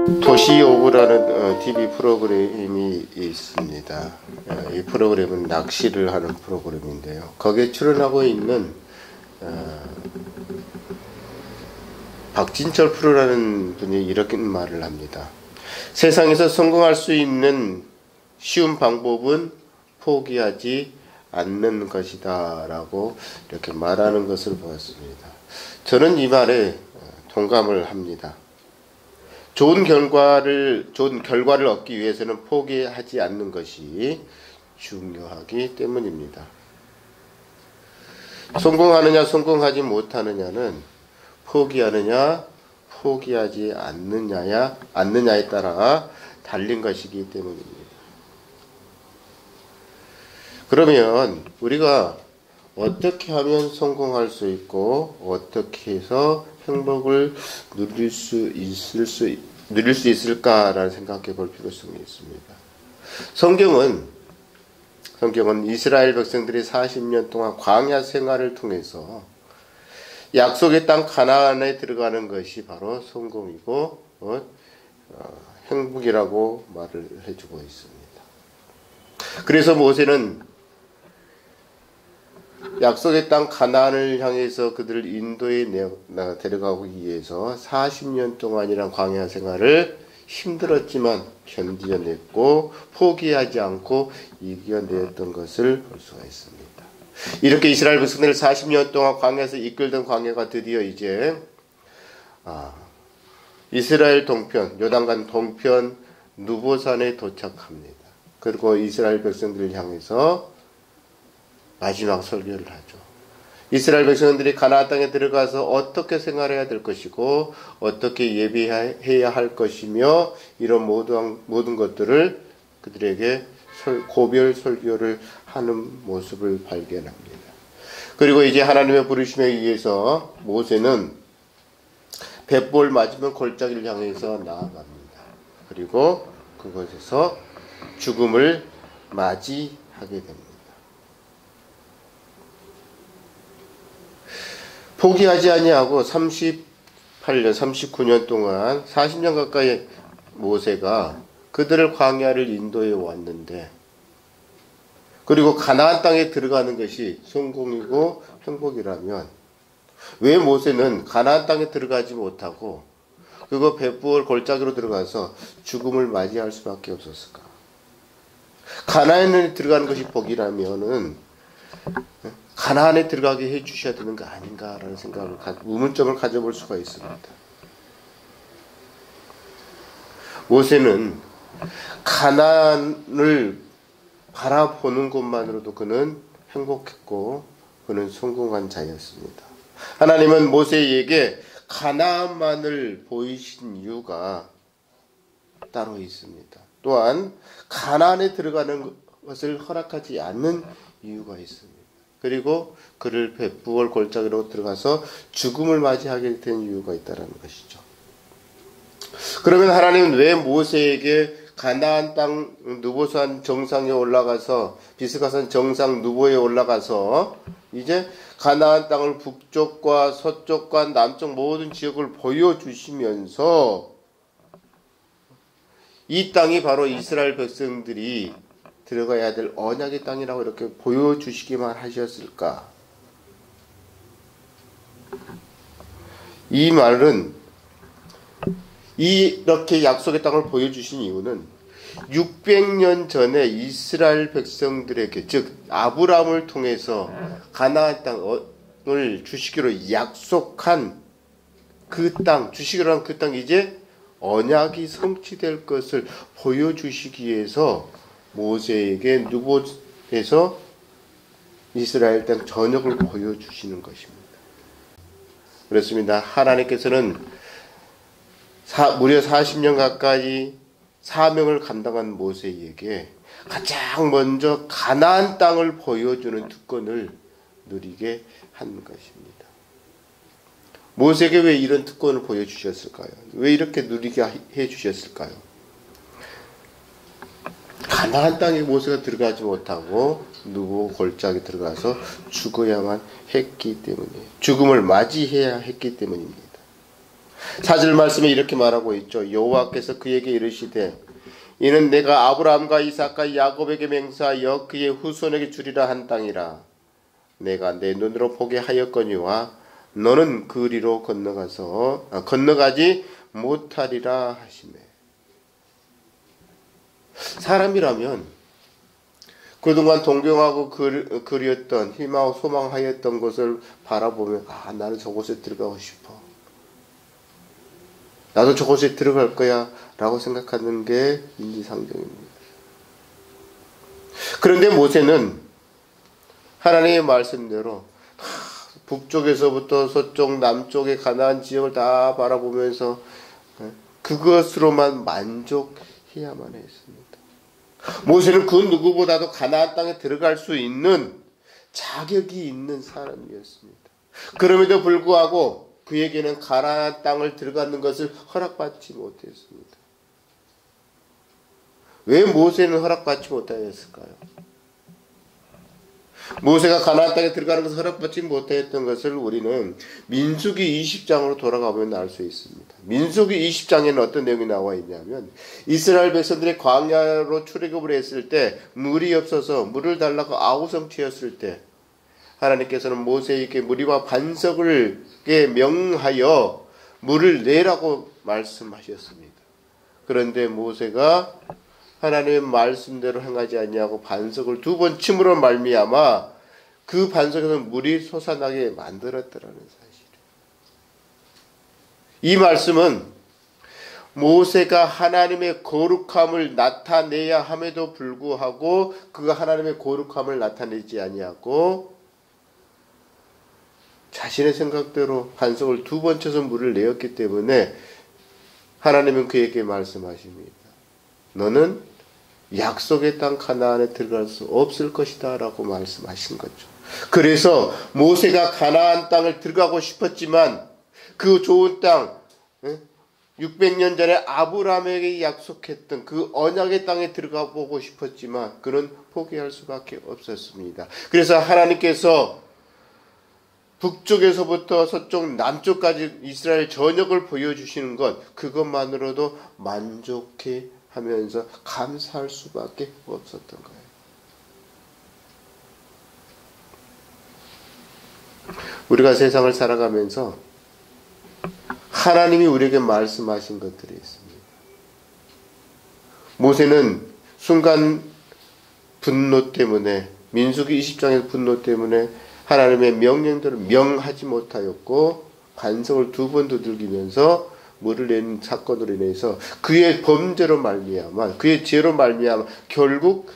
도시오브라는 TV 프로그램이 있습니다. 이 프로그램은 낚시를 하는 프로그램인데요. 거기에 출연하고 있는 박진철 프로라는 분이 이렇게 말을 합니다. 세상에서 성공할 수 있는 쉬운 방법은 포기하지 않는 것이다 라고 이렇게 말하는 것을 보았습니다. 저는 이 말에 동감을 합니다. 좋은 결과를 얻기 위해서는 포기하지 않는 것이 중요하기 때문입니다. 성공하느냐 성공하지 못하느냐는 포기하느냐 포기하지 않느냐에 따라 달린 것이기 때문입니다. 그러면 우리가 어떻게 하면 성공할 수 있고 어떻게 해서 행복을 누릴 수 있을까라는 생각해 볼 필요성이 있습니다. 성경은 이스라엘 백성들이 40년 동안 광야 생활을 통해서 약속의 땅 가나안에 들어가는 것이 바로 성공이고 행복이라고 말을 해주고 있습니다. 그래서 모세는 약속의 땅 가나안을 향해서 그들을 인도에 데려가기 위해서 40년 동안이란 광야 생활을 힘들었지만 견뎌냈고 포기하지 않고 이겨냈던 것을 볼 수가 있습니다. 이렇게 이스라엘 백성들을 40년 동안 광야에서 이끌던 광야가 드디어 이제 이스라엘 동편, 요단강 동편 누보산에 도착합니다. 그리고 이스라엘 백성들을 향해서 마지막 설교를 하죠. 이스라엘 백성들이 가나안 땅에 들어가서 어떻게 생활해야 될 것이고 어떻게 예비해야 할 것이며 이런 모든 것들을 그들에게 고별 설교를 하는 모습을 발견합니다. 그리고 이제 하나님의 부르심에 의해서 모세는 벳볼 맞으면 골짜기를 향해서 나아갑니다. 그리고 그곳에서 죽음을 맞이하게 됩니다. 포기하지 아니하고 38년, 39년 동안 40년 가까이 모세가 그들을 광야를 인도해 왔는데 그리고 가나안 땅에 들어가는 것이 성공이고 행복이라면 왜 모세는 가나안 땅에 들어가지 못하고 그거 벳부얼 골짜기로 들어가서 죽음을 맞이할 수밖에 없었을까? 가나안에 들어가는 것이 복이라면은 가나안에 들어가게 해 주셔야 되는 거 아닌가라는 생각을 의문점을 가져볼 수가 있습니다. 모세는 가나안을 바라보는 것만으로도 그는 행복했고 그는 성공한 자였습니다. 하나님은 모세에게 가나안만을 보이신 이유가 따로 있습니다. 또한 가나안에 들어가는 것을 허락하지 않는 이유가 있습니다. 그리고 그를 벳부얼 골짜기로 들어가서 죽음을 맞이하게 된 이유가 있다는 것이죠. 그러면 하나님은 왜 모세에게 가나안 땅 누보산 정상에 올라가서 비스가산 정상 누보에 올라가서 이제 가나안 땅을 북쪽과 서쪽과 남쪽 모든 지역을 보여주시면서 이 땅이 바로 이스라엘 백성들이 들어가야 될 언약의 땅이라고 이렇게 보여주시기만 하셨을까? 이 말은 이렇게 약속의 땅을 보여주신 이유는 600년 전에 이스라엘 백성들에게 즉 아브라함을 통해서 가나안 땅을 주시기로 약속한 그 땅, 주시기로 한 그 땅 이제 언약이 성취될 것을 보여주시기 위해서 모세에게 누보에서 이스라엘 땅 전역을 보여주시는 것입니다. 그렇습니다. 하나님께서는 무려 40년 가까이 사명을 감당한 모세에게 가장 먼저 가나안 땅을 보여주는 특권을 누리게 한 것입니다. 모세에게 왜 이런 특권을 보여주셨을까요? 왜 이렇게 누리게 해주셨을까요? 가나안 땅에 모세가 들어가지 못하고 누보 골짜기 들어가서 죽어야만 했기 때문이에요. 죽음을 맞이해야 했기 때문입니다. 4절 말씀에 이렇게 말하고 있죠. 여호와께서 그에게 이르시되 이는 내가 아브라함과 이삭과 야곱에게 맹세하여 그의 후손에게 주리라 한 땅이라. 내가 내 눈으로 보게 하였거니와 너는 그리로 건너가지 못하리라 하시매. 사람이라면 그동안 동경하고 그리웠던 희망하고 소망하였던 것을 바라보면 나는 저곳에 들어가고 싶어. 나도 저곳에 들어갈 거야 라고 생각하는 게 인지상정입니다. 그런데 모세는 하나님의 말씀대로 북쪽에서부터 서쪽 남쪽의 가나안 지역을 다 바라보면서 그것으로만 만족해야만 했습니다. 모세는 그 누구보다도 가나안 땅에 들어갈 수 있는 자격이 있는 사람이었습니다. 그럼에도 불구하고 그에게는 가나안 땅을 들어가는 것을 허락받지 못했습니다. 왜 모세는 허락받지 못하였을까요? 모세가 가나안 땅에 들어가는 것을 허락받지 못했던 것을 우리는 민수기 20장으로 돌아가보면 알 수 있습니다. 민수기 20장에는 어떤 내용이 나와 있냐면 이스라엘 백성들이 광야로 출애굽을 했을 때 물이 없어서 물을 달라고 아우성치였을 때 하나님께서는 모세에게 무리와 반석을 명하여 물을 내라고 말씀하셨습니다. 그런데 모세가 하나님의 말씀대로 행하지 아니하고 반석을 2번 침으로 말미암아 그 반석에서 물이 솟아나게 만들었더라는 사실이에요. 이 말씀은 모세가 하나님의 거룩함을 나타내야 함에도 불구하고 그가 하나님의 거룩함을 나타내지 아니하고 자신의 생각대로 반석을 2번 쳐서 물을 내었기 때문에 하나님은 그에게 말씀하십니다. 너는 약속의 땅 가나안에 들어갈 수 없을 것이다 라고 말씀하신 거죠. 그래서 모세가 가나안 땅을 들어가고 싶었지만 그 좋은 땅 600년 전에 아브라함에게 약속했던 그 언약의 땅에 들어가 보고 싶었지만 그는 포기할 수밖에 없었습니다. 그래서 하나님께서 북쪽에서부터 서쪽 남쪽까지 이스라엘 전역을 보여주시는 것 그것만으로도 만족해 하면서 감사할 수밖에 없었던 거예요. 우리가 세상을 살아가면서 하나님이 우리에게 말씀하신 것들이 있습니다. 모세는 순간 분노 때문에 민수기 20장의 분노 때문에 하나님의 명령대로 명하지 못하였고 반석을 2번 두들기면서 물을 내는 사건으로 인해서 그의 범죄로 말미암아 그의 죄로 말미암아 결국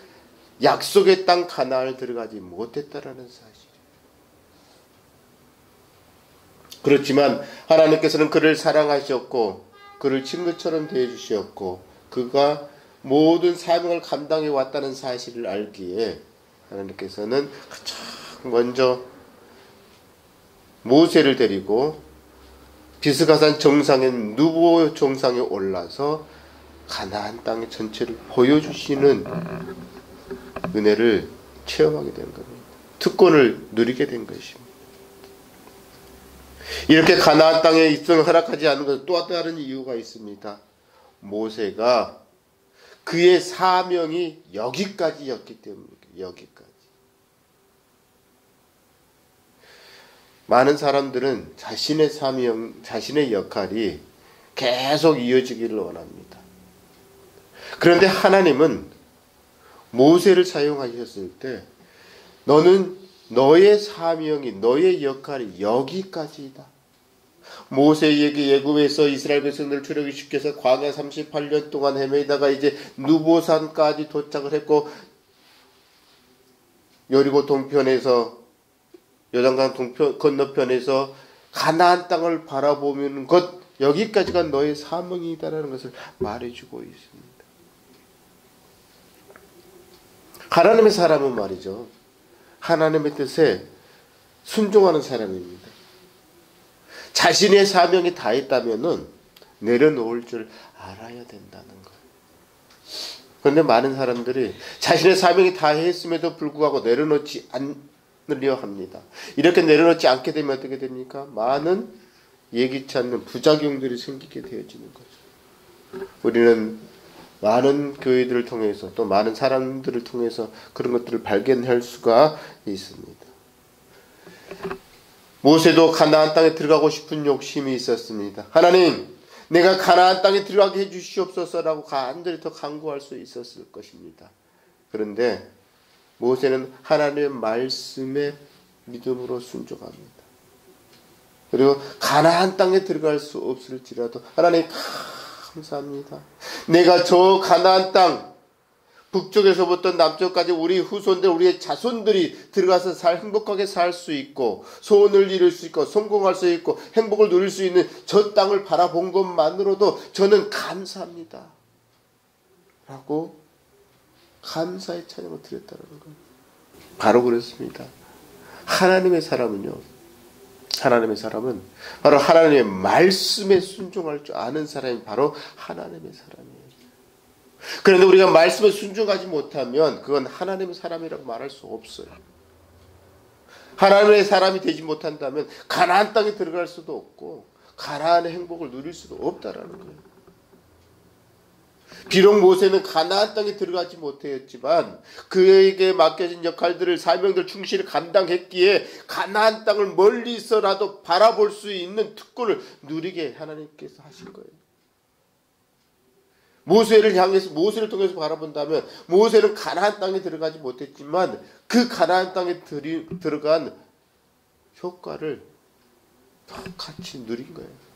약속의 땅 가나안을 들어가지 못했다라는 사실이에요. 그렇지만 하나님께서는 그를 사랑하셨고 그를 친구처럼 대해주셨고 그가 모든 사명을 감당해 왔다는 사실을 알기에 하나님께서는 먼저 모세를 데리고 비스가산 정상의 누보 정상에 올라서 가나안 땅의 전체를 보여주시는 은혜를 체험하게 된 겁니다. 특권을 누리게 된 것입니다. 이렇게 가나안 땅에 입성을 허락하지 않는 것은 또 다른 이유가 있습니다. 모세가 그의 사명이 여기까지였기 때문입니다. 여기까지. 많은 사람들은 자신의 사명, 자신의 역할이 계속 이어지기를 원합니다. 그런데 하나님은 모세를 사용하셨을 때 너는 너의 사명이 너의 역할이 여기까지이다. 모세에게 애굽에서 이스라엘 백성들을 출애굽시켜서 광야 38년 동안 헤매다가 이제 누보산까지 도착을 했고 여리고 동편에서 요단강 건너편에서 가나안 땅을 바라보는 것 여기까지가 너의 사명이다라는 것을 말해주고 있습니다. 하나님의 사람은 말이죠. 하나님의 뜻에 순종하는 사람입니다. 자신의 사명이 다 있다면은 내려놓을 줄 알아야 된다는 거예요. 그런데 많은 사람들이 자신의 사명이 다 했음에도 불구하고 내려놓지 않으려 합니다. 이렇게 내려놓지 않게 되면 어떻게 됩니까? 많은 예기치 않는 부작용들이 생기게 되어지는 거죠. 우리는 많은 교회들을 통해서 또 많은 사람들을 통해서 그런 것들을 발견할 수가 있습니다. 모세도 가나안 땅에 들어가고 싶은 욕심이 있었습니다. 하나님, 내가 가나안 땅에 들어가게 해주시옵소서라고 간절히 더 간구할 수 있었을 것입니다. 그런데 모세는 하나님의 말씀에 믿음으로 순종합니다. 그리고 가나안 땅에 들어갈 수 없을지라도 하나님 감사합니다. 내가 저 가나안 땅 북쪽에서부터 남쪽까지 우리 후손들, 우리의 자손들이 들어가서 행복하게 살 수 있고 소원을 이룰 수 있고 성공할 수 있고 행복을 누릴 수 있는 저 땅을 바라본 것만으로도 저는 감사합니다. 라고 감사의 찬양을 드렸다는 거예요. 바로 그렇습니다. 하나님의 사람은 바로 하나님의 말씀에 순종할 줄 아는 사람이 바로 하나님의 사람이에요. 그런데 우리가 말씀에 순종하지 못하면 그건 하나님의 사람이라고 말할 수 없어요. 하나님의 사람이 되지 못한다면 가나안 땅에 들어갈 수도 없고 가나안의 행복을 누릴 수도 없다라는 거예요. 비록 모세는 가나안 땅에 들어가지 못했지만 그에게 맡겨진 역할들을 사명들 충실히 감당했기에 가나안 땅을 멀리서라도 바라볼 수 있는 특권을 누리게 하나님께서 하신 거예요. 모세를 통해서 바라본다면 모세는 가나안 땅에 들어가지 못했지만 그 가나안 땅에 들어간 효과를 똑같이 누린 거예요.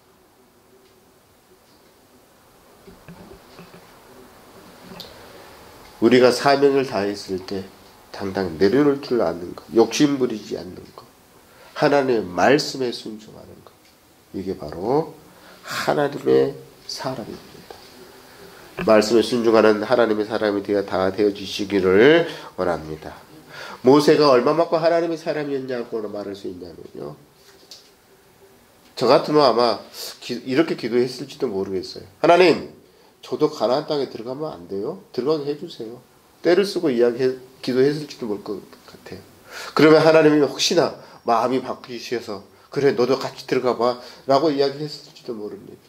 우리가 사명을 다했을 때 당당 내려놓을 줄 아는 것, 욕심 부리지 않는 것, 하나님의 말씀에 순종하는 것, 이게 바로 하나님의 사람입니다. 말씀에 순종하는 하나님의 사람이 다 되어주시기를 원합니다. 모세가 얼마만큼 하나님의 사람이었냐고 말할 수 있냐면요, 저 같으면 아마 이렇게 기도했을지도 모르겠어요. 하나님, 저도 가나안 땅에 들어가면 안 돼요? 들어가게 해주세요. 때를 쓰고 기도했을지도 모를 것 같아요. 그러면 하나님이 혹시나 마음이 바뀌셔서 그래 너도 같이 들어가 봐 라고 이야기했을지도 모릅니다.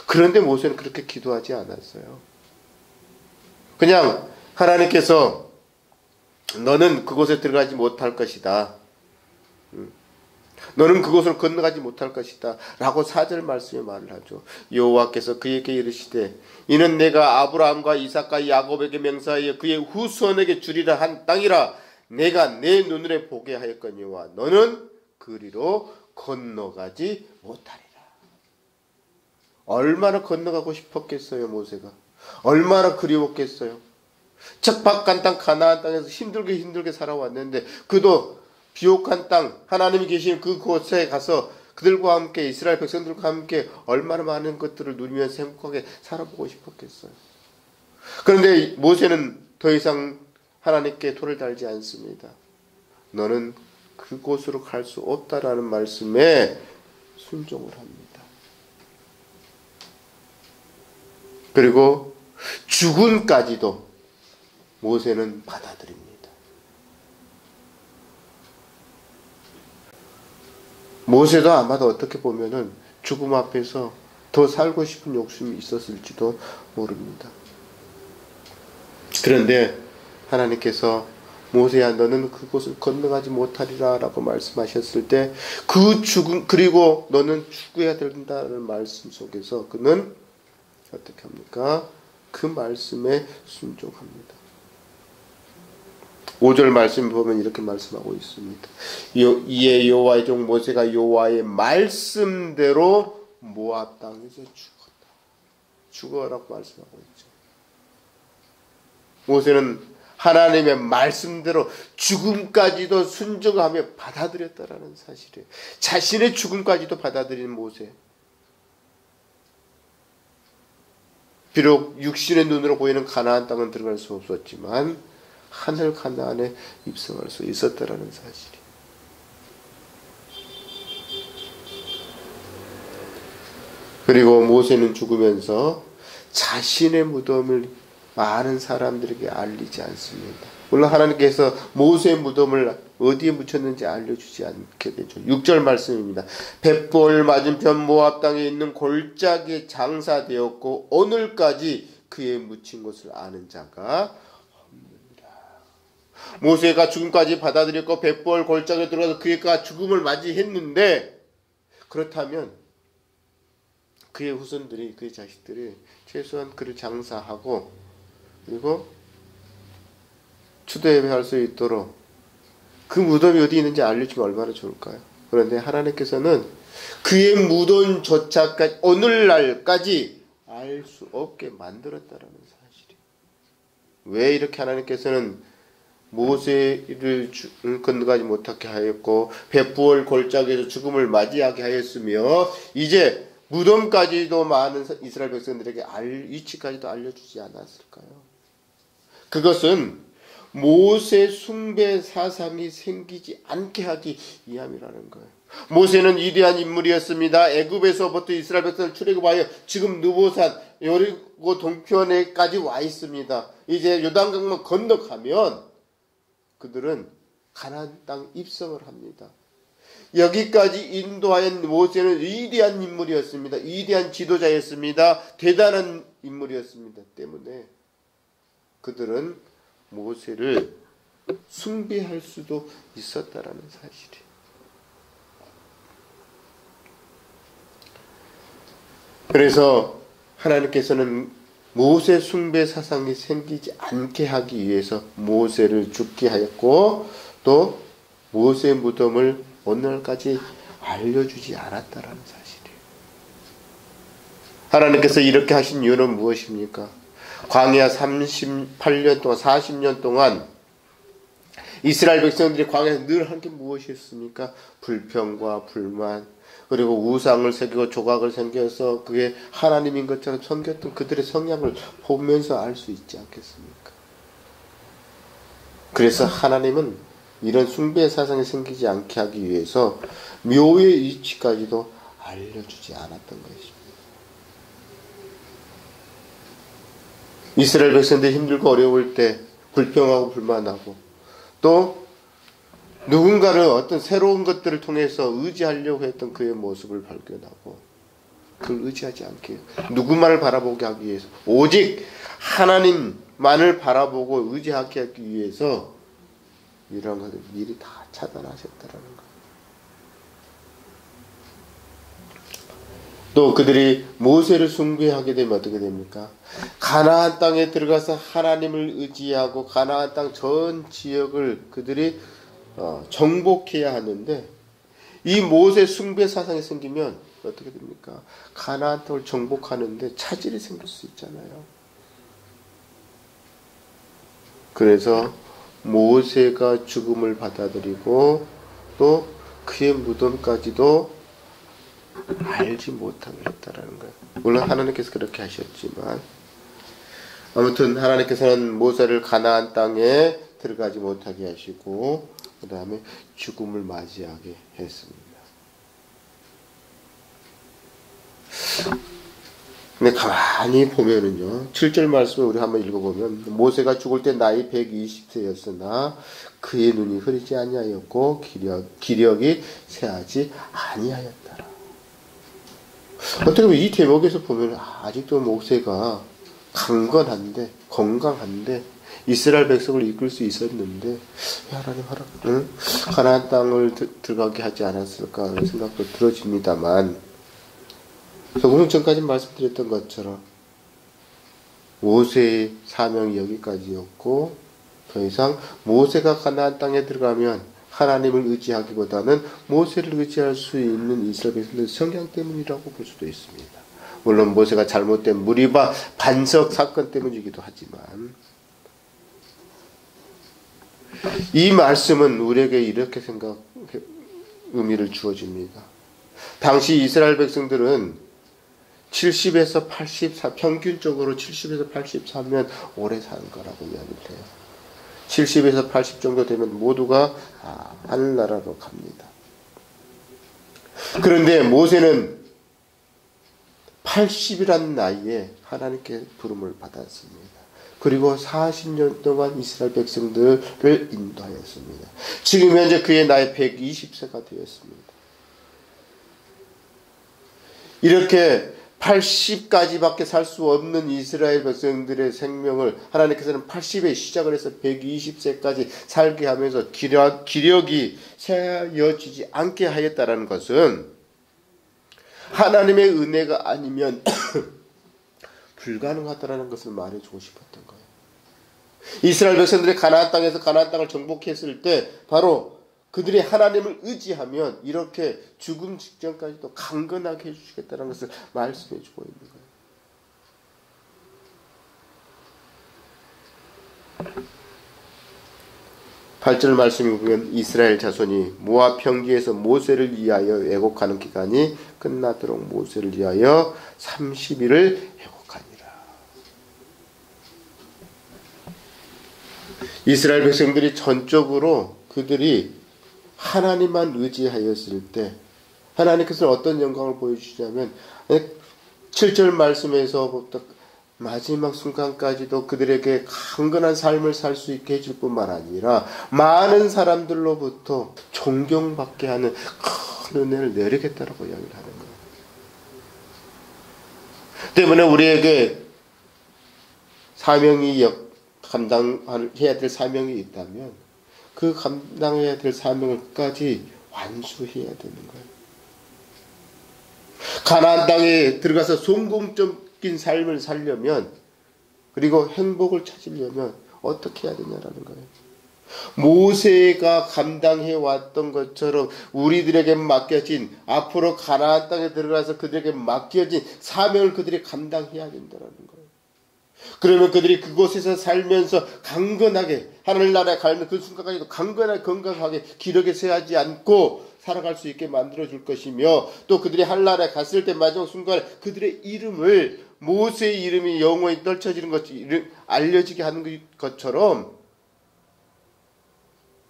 그런데 모세는 그렇게 기도하지 않았어요. 그냥 하나님께서 너는 그곳에 들어가지 못할 것이다. 너는 그곳을 건너가지 못할 것이다 라고 4절 말씀에 말을 하죠. 여호와께서 그에게 이르시되 이는 내가 아브라함과 이삭과 야곱에게 맹세하여 그의 후손에게 주리라 한 땅이라 내가 내 눈으로 보게 하였거니와 너는 그리로 건너가지 못하리라. 얼마나 건너가고 싶었겠어요. 모세가 얼마나 그리웠겠어요. 척박한 땅 가나안 땅에서 힘들게 살아왔는데 그도 비옥한 땅 하나님이 계신 그곳에 가서 그들과 함께 이스라엘 백성들과 함께 얼마나 많은 것들을 누리면서 행복하게 살아보고 싶었겠어요. 그런데 모세는 더 이상 하나님께 돌을 달지 않습니다. 너는 그곳으로 갈 수 없다라는 말씀에 순종을 합니다. 그리고 죽음까지도 모세는 받아들입니다. 모세도 아마도 어떻게 보면은 죽음 앞에서 더 살고 싶은 욕심이 있었을지도 모릅니다. 그런데 하나님께서 모세야 너는 그곳을 건너가지 못하리라 라고 말씀하셨을 때 그 죽음 그리고 너는 죽어야 된다는 말씀 속에서 그는 어떻게 합니까? 그 말씀에 순종합니다. 5절 말씀 보면 이렇게 말씀하고 있습니다. 이에 여호와의 종 모세가 여호와의 말씀대로 모압 땅에서 죽었다. 죽어라고 말씀하고 있죠. 모세는 하나님의 말씀대로 죽음까지도 순종하며 받아들였다라는 사실이에요. 자신의 죽음까지도 받아들인 모세. 비록 육신의 눈으로 보이는 가나안 땅은 들어갈 수 없었지만 하늘 가나안에 입성할 수 있었다라는 사실이에요. 그리고 모세는 죽으면서 자신의 무덤을 많은 사람들에게 알리지 않습니다. 물론 하나님께서 모세의 무덤을 어디에 묻혔는지 알려주지 않게 되죠. 6절 말씀입니다. 벳볼 맞은편 모압 땅에 있는 골짜기에 장사되었고 오늘까지 그의 묻힌 곳을 아는 자가 없느니라. 모세가 죽음까지 받아들였고 벳볼 골짜기에 들어가서 그가 죽음을 맞이했는데, 그렇다면 그의 후손들이, 그의 자식들이 최소한 그를 장사하고 그리고 추도 예배할 수 있도록 그 무덤이 어디 있는지 알려주면 얼마나 좋을까요? 그런데 하나님께서는 그의 무덤조차까지 오늘날까지 알 수 없게 만들었다라는 사실이에요. 왜 이렇게 하나님께서는 모세를 건너가지 못하게 하였고 벳부얼 골짜기에서 죽음을 맞이하게 하였으며 이제 무덤까지도 많은 이스라엘 백성들에게 위치까지도 알려주지 않았을까요? 그것은 모세 숭배 사상이 생기지 않게 하기 위함이라는 거예요. 모세는 위대한 인물이었습니다. 애굽에서부터 이스라엘 백성을 출애굽하여 지금 느보산 여리고 동편에까지 와 있습니다. 이제 요단강만 건너가면 그들은 가나안 땅 입성을 합니다. 여기까지 인도하여 모세는 위대한 인물이었습니다. 위대한 지도자였습니다. 대단한 인물이었습니다. 때문에 그들은 모세를 숭배할 수도 있었다라는 사실이에요. 그래서 하나님께서는 모세 숭배 사상이 생기지 않게 하기 위해서 모세를 죽게 하였고 또 모세의 무덤을 오늘까지 알려주지 않았다라는 사실이에요. 하나님께서 이렇게 하신 이유는 무엇입니까? 광야 38년 동안 40년 동안 이스라엘 백성들이 광야에서 늘 한 게 무엇이었습니까? 불평과 불만, 그리고 우상을 새기고 조각을 새겨서 그게 하나님인 것처럼 섬겼던 그들의 성향을 보면서 알 수 있지 않겠습니까? 그래서 하나님은 이런 숭배 사상이 생기지 않게 하기 위해서 묘의 위치까지도 알려주지 않았던 것입니다. 이스라엘 백성들이 힘들고 어려울 때 불평하고 불만하고 또 누군가를 어떤 새로운 것들을 통해서 의지하려고 했던 그의 모습을 발견하고 그걸 의지하지 않게 누구만을 바라보게 하기 위해서 오직 하나님만을 바라보고 의지하게 하기 위해서 이런 것을 미리 다 차단하셨다라는 것. 또 그들이 모세를 숭배하게 되면 어떻게 됩니까? 가나안 땅에 들어가서 하나님을 의지하고 가나안 땅 전 지역을 그들이 정복해야 하는데 이 모세 숭배 사상이 생기면 어떻게 됩니까? 가나안 땅을 정복하는데 차질이 생길 수 있잖아요. 그래서 모세가 죽음을 받아들이고 또 그의 무덤까지도 알지 못하게 했다라는 거예요. 물론 하나님께서 그렇게 하셨지만 아무튼 하나님께서는 모세를 가나안 땅에 들어가지 못하게 하시고 그 다음에 죽음을 맞이하게 했습니다. 근데 가만히 보면은요, 7절 말씀을 우리 한번 읽어보면 모세가 죽을 때 나이 120세였으나 그의 눈이 흐리지 아니하였고 기력이 쇠하지 아니하였더라. 어떻게 보면 이 대목에서 보면 아직도 모세가 강건한데 건강한데 이스라엘 백성을 이끌 수 있었는데 왜 하나님 가나안 땅을 들어가게 하지 않았을까 하는 생각도 들어집니다만 조금 전까지 말씀드렸던 것처럼 모세의 사명이 여기까지였고 더 이상 모세가 가나안 땅에 들어가면 하나님을 의지하기보다는 모세를 의지할 수 있는 이스라엘 백성들의 성향 때문이라고 볼 수도 있습니다. 물론 모세가 잘못된 무리바 반석 사건 때문이기도 하지만 이 말씀은 우리에게 이렇게 의미를 주어집니다. 당시 이스라엘 백성들은 70에서 84, 평균적으로 70에서 83년 오래 사는 거라고 이야기를 해요. 70에서 80 정도 되면 모두가 하늘나라로 갑니다. 그런데 모세는 80이라는 나이에 하나님께 부름을 받았습니다. 그리고 40년 동안 이스라엘 백성들을 인도하였습니다. 지금 현재 그의 나이 120세가 되었습니다. 이렇게 80까지밖에 살 수 없는 이스라엘 백성들의 생명을 하나님께서는 80에 시작을 해서 120세까지 살게 하면서 기력이 세어지지 않게 하였다는 것은 하나님의 은혜가 아니면 불가능하다라는 것을 말해주고 싶었던 거예요. 이스라엘 백성들이 가나안 땅에서 가나안 땅을 정복했을 때 바로 그들이 하나님을 의지하면 이렇게 죽음 직전까지도 강건하게 해주시겠다는 것을 말씀해주고 있는 거예요. 8절 말씀에 보면 이스라엘 자손이 모압 평지에서 모세를 위하여 왜곡하는 기간이 끝나도록 모세를 위하여 30일을 왜곡하니라. 이스라엘 백성들이 전적으로 그들이 하나님만 의지하였을 때 하나님께서는 어떤 영광을 보여주시냐면 7절 말씀에서부터 마지막 순간까지도 그들에게 강건한 삶을 살 수 있게 해줄 뿐만 아니라 많은 사람들로부터 존경받게 하는 큰 은혜를 내리겠다라고 이야기를 하는 거예요. 때문에 우리에게 사명이 감당해야 될 사명이 있다면 그 감당해야 될 사명을 끝까지 완수해야 되는 거예요. 가나안 땅에 들어가서 성공적인 삶을 살려면 그리고 행복을 찾으려면 어떻게 해야 되냐라는 거예요. 모세가 감당해 왔던 것처럼 우리들에게 맡겨진 앞으로 가나안 땅에 들어가서 그들에게 맡겨진 사명을 그들이 감당해야 된다는 거예요. 그러면 그들이 그곳에서 살면서 강건하게 하늘나라에 가는 그 순간까지도 강건하게 건강하게 기력에 세하지 않고 살아갈 수 있게 만들어줄 것이며 또 그들이 하늘나라에 갔을 때 마지막 순간에 그들의 이름을 모세의 이름이 영원히 떨쳐지는 것 알려지게 하는 것처럼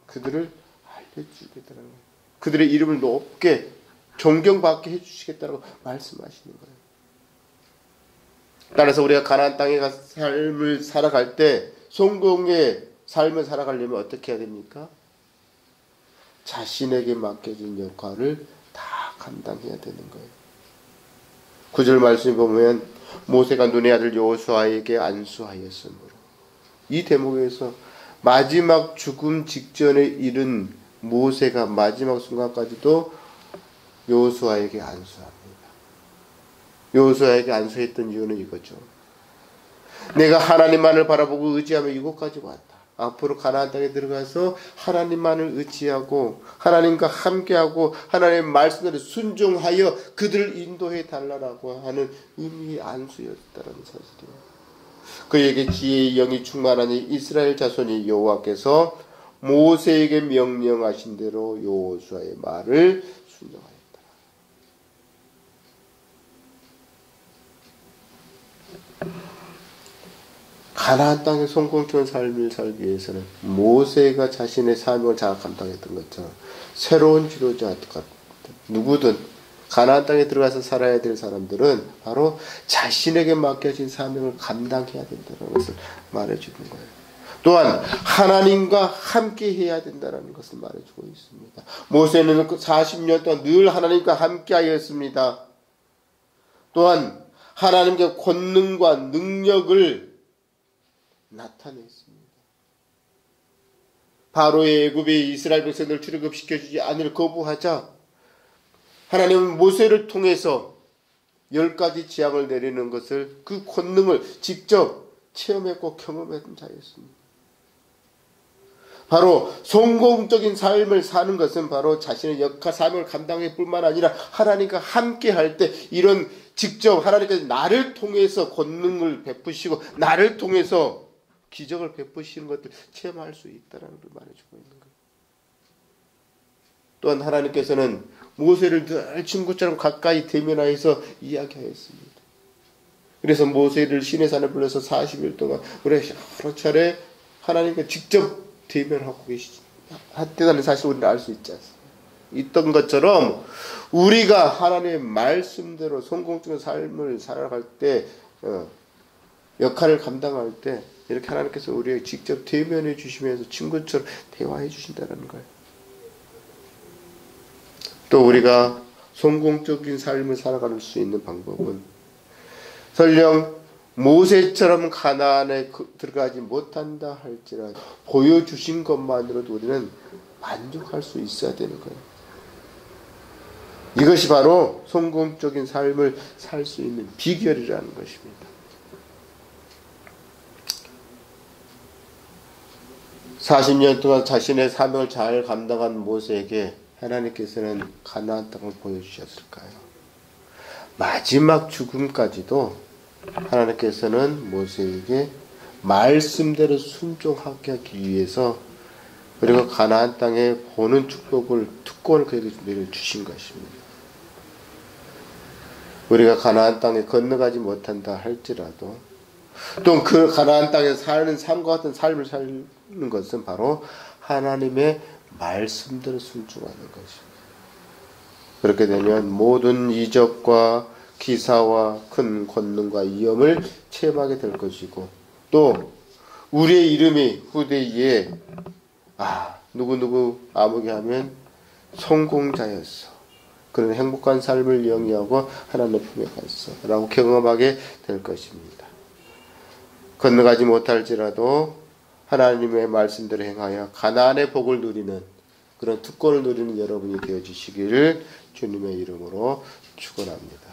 그들을 알려주겠다는 거예요. 그들의 이름을 높게 존경받게 해주시겠다고 말씀하시는 거예요. 따라서 우리가 가나안 땅에 가서 삶을 살아갈 때 성공의 삶을 살아가려면 어떻게 해야 됩니까? 자신에게 맡겨진 역할을 다 감당해야 되는 거예요. 9절 말씀을 보면 모세가 눈의 아들 여호수아에게 안수하였으므로 이 대목에서 마지막 죽음 직전에 이른 모세가 마지막 순간까지도 여호수아에게 안수합니다. 여호수아에게 안수했던 이유는 이거죠. 내가 하나님만을 바라보고 의지하며 이곳까지 왔다. 앞으로 가나안 땅에 들어가서 하나님만을 의지하고 하나님과 함께하고 하나님의 말씀대로 순종하여 그들을 인도해 달라고 하는 의미의 안수였다는 사실이에요. 그에게 지혜의 영이 충만하니 이스라엘 자손이 여호와께서 모세에게 명령하신 대로 여호수아의 말을 순종하였다. 가나안 땅의 성공적인 삶을 살기 위해서는 모세가 자신의 사명을 잘 감당했던 것처럼 새로운 지도자가 누구든 가나안 땅에 들어가서 살아야 될 사람들은 바로 자신에게 맡겨진 사명을 감당해야 된다는 것을 말해주는 거예요. 또한 하나님과 함께 해야 된다는 것을 말해주고 있습니다. 모세는 40년 동안 늘 하나님과 함께 하였습니다. 또한 하나님께 권능과 능력을 나타냈습니다. 바로의 애굽에 이스라엘 백성들을 출애굽시켜주지 않을 거부하자 하나님은 모세를 통해서 10가지 재앙을 내리는 것을 그 권능을 직접 체험했고 경험했던 자였습니다. 바로 성공적인 삶을 사는 것은 바로 자신의 역할 사명을 감당할 뿐만 아니라 하나님과 함께 할 때 이런 직접 하나님께서 나를 통해서 권능을 베푸시고 나를 통해서 기적을 베푸시는 것들 체험할 수 있다는 걸 말해주고 있는 거예요. 또한 하나님께서는 모세를 늘 친구처럼 가까이 대면하여서 이야기하였습니다. 그래서 모세를 시내 산에 불러서 40일 동안 여러 차례 하나님과 직접 대면하고 했다는 사실 우리는 알 수 있지 않습니까? 있던 것처럼 우리가 하나님의 말씀대로 성공적인 삶을 살아갈 때 역할을 감당할 때 이렇게 하나님께서 우리에게 직접 대면해 주시면서 친구처럼 대화해 주신다는 거예요. 또 우리가 성공적인 삶을 살아갈 수 있는 방법은 설령 모세처럼 가나안에 들어가지 못한다 할지라도 보여주신 것만으로도 우리는 만족할 수 있어야 되는 거예요. 이것이 바로 성공적인 삶을 살 수 있는 비결이라는 것입니다. 40년 동안 자신의 사명을 잘 감당한 모세에게 하나님께서는 가나안 땅을 보여주셨을까요? 마지막 죽음까지도 하나님께서는 모세에게 말씀대로 순종하게 하기 위해서 그리고 가나안 땅에 보는 축복을 특권을 그에게 내려주신 것입니다. 우리가 가나안 땅에 건너가지 못한다 할지라도 또 그 가나안 땅에 사는 삶과 같은 삶을 사는 것은 바로 하나님의 말씀대로 순종하는 것입니다. 그렇게 되면 모든 이적과 기사와 큰 권능과 위엄을 체험하게 될 것이고 또 우리의 이름이 후대에 누구누구 아무개 하면 성공자였어. 그런 행복한 삶을 영위하고 하나님의 품에 갔어. 라고 경험하게 될 것입니다. 건너가지 못할지라도 하나님의 말씀대로 행하여 가나안의 복을 누리는 그런 특권을 누리는 여러분이 되어주시기를 주님의 이름으로 축원합니다.